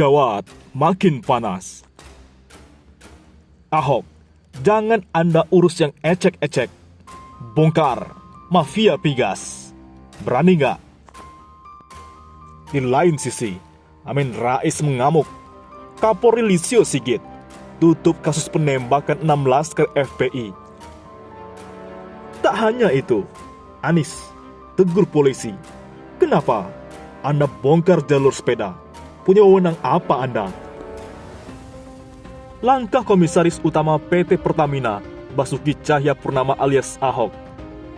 gawat, makin panas. Ahok, jangan Anda urus yang ecek-ecek. Bongkar mafia migas. Berani nggak? Di lain sisi, Amin Rais mengamuk. Kapolri Listio Sigit tutup kasus penembakan 6 laskar FPI. Tak hanya itu, Anies tegur polisi. Kenapa Anda bongkar jalur sepeda? Punya wewenang apa Anda? Langkah Komisaris Utama PT Pertamina, Basuki Cahayapurnama alias Ahok,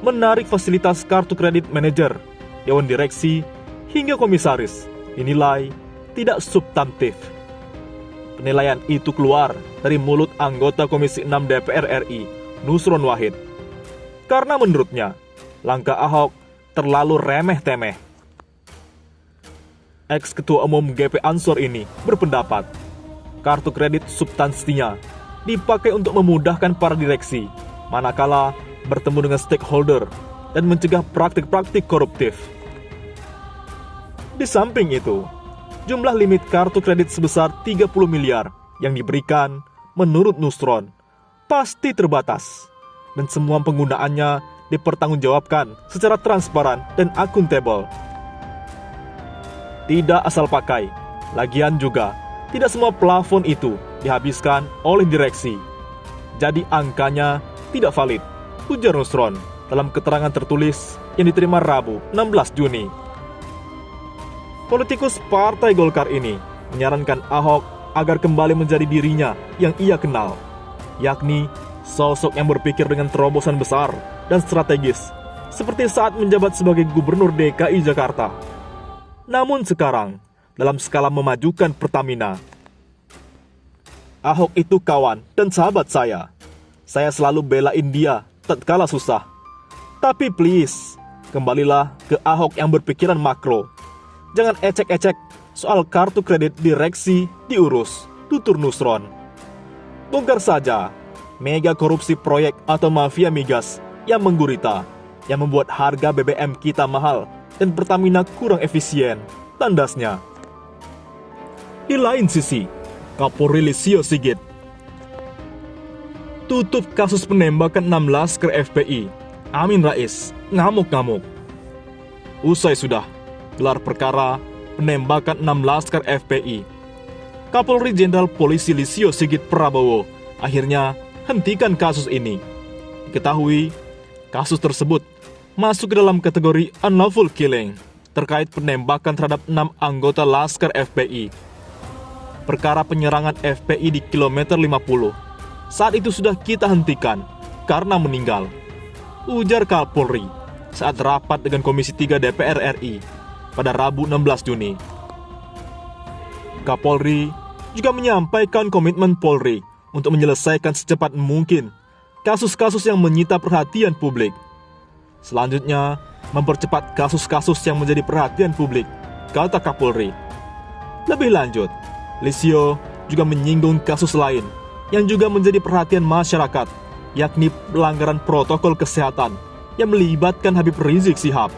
menarik fasilitas kartu kredit manajer, dewan direksi, hingga komisaris dinilai tidak substantif. Penilaian itu keluar dari mulut anggota Komisi 6 DPR RI, Nusron Wahid. Karena menurutnya, langkah Ahok terlalu remeh-temeh. Ex-Ketua Umum GP Ansor ini berpendapat, kartu kredit substansinya dipakai untuk memudahkan para direksi, manakala bertemu dengan stakeholder dan mencegah praktik-praktik koruptif. Di samping itu, jumlah limit kartu kredit sebesar 30 miliar yang diberikan menurut Nusron pasti terbatas dan semua penggunaannya dipertanggungjawabkan secara transparan dan akuntabel. Tidak asal pakai, lagian juga tidak semua plafon itu dihabiskan oleh direksi. Jadi angkanya tidak valid, ujar Nusron dalam keterangan tertulis yang diterima Rabu 16 Juni. Politikus Partai Golkar ini menyarankan Ahok agar kembali menjadi dirinya yang ia kenal, yakni sosok yang berpikir dengan terobosan besar dan strategis, seperti saat menjabat sebagai Gubernur DKI Jakarta. Namun sekarang, dalam skala memajukan Pertamina, Ahok itu kawan dan sahabat saya. Saya selalu belain dia tatkala susah. Tapi please, kembalilah ke Ahok yang berpikiran makro. Jangan ecek-ecek soal kartu kredit direksi diurus, tutur Nusron. Bongkar saja mega korupsi proyek atau mafia migas yang menggurita, yang membuat harga BBM kita mahal dan Pertamina kurang efisien, tandasnya. Di lain sisi, Kapolri Listio Sigit tutup kasus penembakan 6 laskar FPI. Amin Rais ngamuk-ngamuk. Usai sudah gelar perkara penembakan 6 laskar FPI, Kapolri Jenderal Polisi Listio Sigit Prabowo akhirnya hentikan kasus ini. Diketahui, kasus tersebut masuk ke dalam kategori unlawful killing terkait penembakan terhadap 6 anggota laskar FPI. Perkara penyerangan FPI di kilometer 50 saat itu sudah kita hentikan karena meninggal, ujar Kapolri saat rapat dengan Komisi 3 DPR RI pada Rabu 16 Juni. Kapolri juga menyampaikan komitmen Polri untuk menyelesaikan secepat mungkin kasus-kasus yang menyita perhatian publik. Selanjutnya, mempercepat kasus-kasus yang menjadi perhatian publik, kata Kapolri. Lebih lanjut, Listio juga menyinggung kasus lain yang juga menjadi perhatian masyarakat, yakni pelanggaran protokol kesehatan yang melibatkan Habib Rizik Syihab.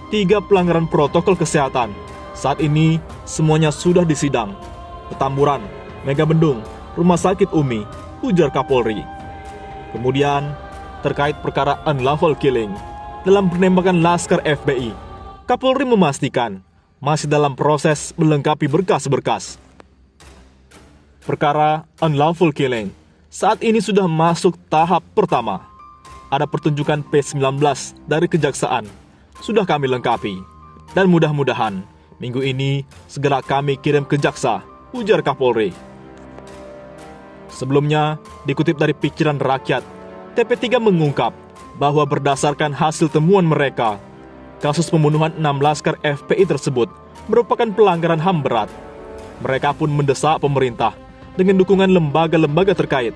3 pelanggaran protokol kesehatan saat ini semuanya sudah disidang. Petamburan, Megabendung, Rumah Sakit Umi, ujar Kapolri. Kemudian, terkait perkara unlawful killing dalam penembakan laskar FPI, Kapolri memastikan masih dalam proses melengkapi berkas-berkas. Perkara unlawful killing saat ini sudah masuk tahap pertama. Ada pertunjukan P19 dari Kejaksaan, sudah kami lengkapi. Dan mudah-mudahan minggu ini segera kami kirim ke Jaksa, ujar Kapolri. Sebelumnya, dikutip dari Pikiran Rakyat, TP3 mengungkap bahwa berdasarkan hasil temuan mereka, kasus pembunuhan 6 laskar FPI tersebut merupakan pelanggaran HAM berat. Mereka pun mendesak pemerintah dengan dukungan lembaga-lembaga terkait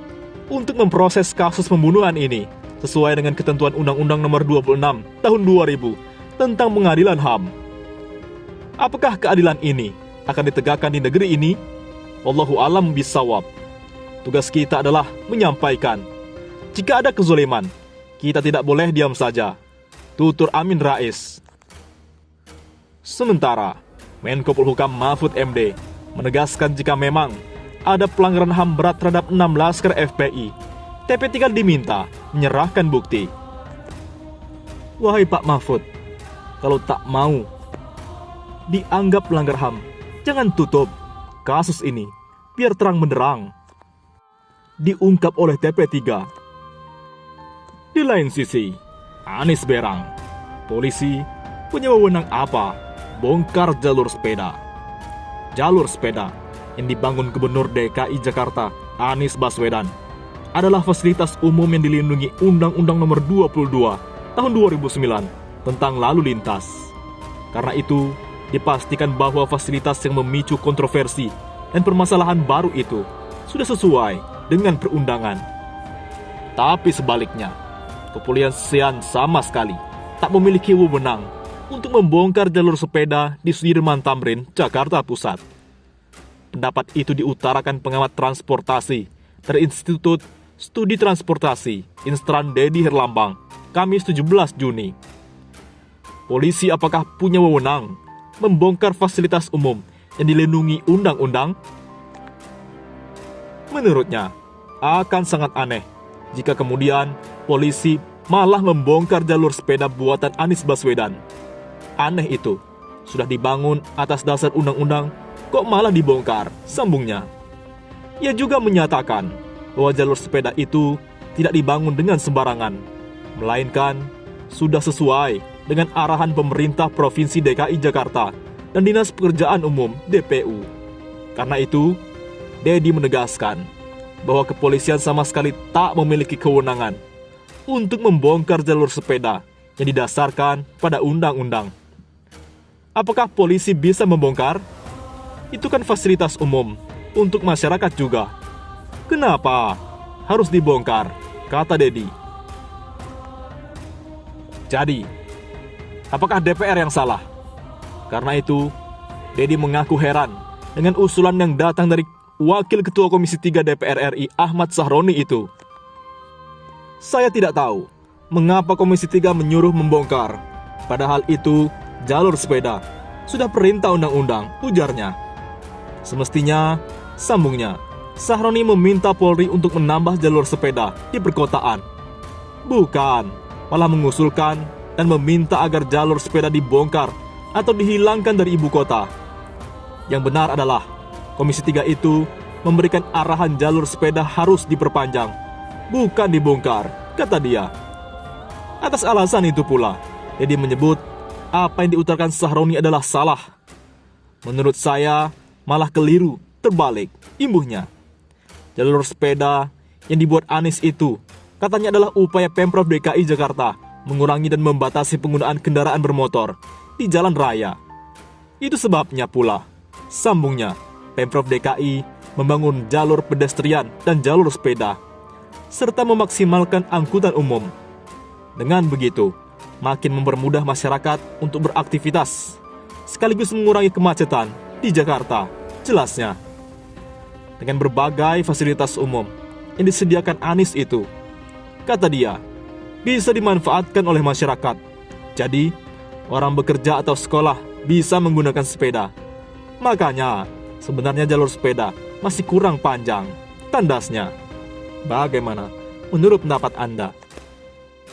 untuk memproses kasus pembunuhan ini sesuai dengan ketentuan Undang-Undang Nomor 26 Tahun 2000 tentang Pengadilan HAM. Apakah keadilan ini akan ditegakkan di negeri ini? Wallahu a'lam bishawab. Tugas kita adalah menyampaikan. Jika ada kezaliman, kita tidak boleh diam saja, tutur Amin Rais. Sementara, Menko Polhukam Mahfud MD menegaskan jika memang ada pelanggaran HAM berat terhadap 6 laskar FPI, TP3 diminta menyerahkan bukti. Wahai Pak Mahfud, kalau tak mau dianggap pelanggar HAM, jangan tutup kasus ini, biar terang benderang diungkap oleh TP3. Di lain sisi, Anies berang, polisi punya wewenang apa bongkar jalur sepeda? Jalur sepeda yang dibangun Gubernur DKI Jakarta Anies Baswedan adalah fasilitas umum yang dilindungi Undang-Undang Nomor 22 Tahun 2009 tentang lalu lintas. Karena itu, dipastikan bahwa fasilitas yang memicu kontroversi dan permasalahan baru itu sudah sesuai dengan perundangan. Tapi sebaliknya, kepolisian sama sekali tak memiliki wewenang untuk membongkar jalur sepeda di Sudirman Tamrin, Jakarta Pusat. Pendapat itu diutarakan pengamat transportasi dari Institut Studi Transportasi Instran Dedi Herlambang, Kamis 17 Juni. Polisi apakah punya wewenang membongkar fasilitas umum yang dilindungi undang-undang? Menurutnya, akan sangat aneh jika kemudian polisi malah membongkar jalur sepeda buatan Anies Baswedan. Aneh itu, sudah dibangun atas dasar undang-undang, kok malah dibongkar, sambungnya. Ia juga menyatakan bahwa jalur sepeda itu tidak dibangun dengan sembarangan, melainkan sudah sesuai dengan arahan pemerintah Provinsi DKI Jakarta dan Dinas Pekerjaan Umum DPU. Karena itu, Dedi menegaskan bahwa kepolisian sama sekali tak memiliki kewenangan untuk membongkar jalur sepeda yang didasarkan pada undang-undang. Apakah polisi bisa membongkar? Itu kan fasilitas umum untuk masyarakat juga. Kenapa harus dibongkar? Kata Dedi. Jadi, apakah DPR yang salah? Karena itu, Dedi mengaku heran dengan usulan yang datang dari Wakil Ketua Komisi 3 DPR RI Ahmad Sahroni itu. Saya tidak tahu mengapa Komisi 3 menyuruh membongkar, padahal itu jalur sepeda sudah perintah undang-undang, ujarnya. Semestinya, sambungnya, Sahroni meminta Polri untuk menambah jalur sepeda di perkotaan. Bukan, malah mengusulkan dan meminta agar jalur sepeda dibongkar atau dihilangkan dari ibu kota. Yang benar adalah Komisi 3 itu memberikan arahan jalur sepeda harus diperpanjang, bukan dibongkar, kata dia. Atas alasan itu pula, Dedi menyebut apa yang diutarakan Sahroni adalah salah. Menurut saya, malah keliru, terbalik, imbuhnya. Jalur sepeda yang dibuat Anies itu katanya adalah upaya Pemprov DKI Jakarta mengurangi dan membatasi penggunaan kendaraan bermotor di jalan raya. Itu sebabnya pula, sambungnya, Pemprov DKI membangun jalur pedestrian dan jalur sepeda, serta memaksimalkan angkutan umum. Dengan begitu, makin mempermudah masyarakat untuk beraktivitas, sekaligus mengurangi kemacetan di Jakarta, jelasnya. Dengan berbagai fasilitas umum yang disediakan Anies itu, kata dia, bisa dimanfaatkan oleh masyarakat. Jadi, orang bekerja atau sekolah bisa menggunakan sepeda. Makanya, sebenarnya jalur sepeda masih kurang panjang, tandasnya. Bagaimana menurut pendapat Anda?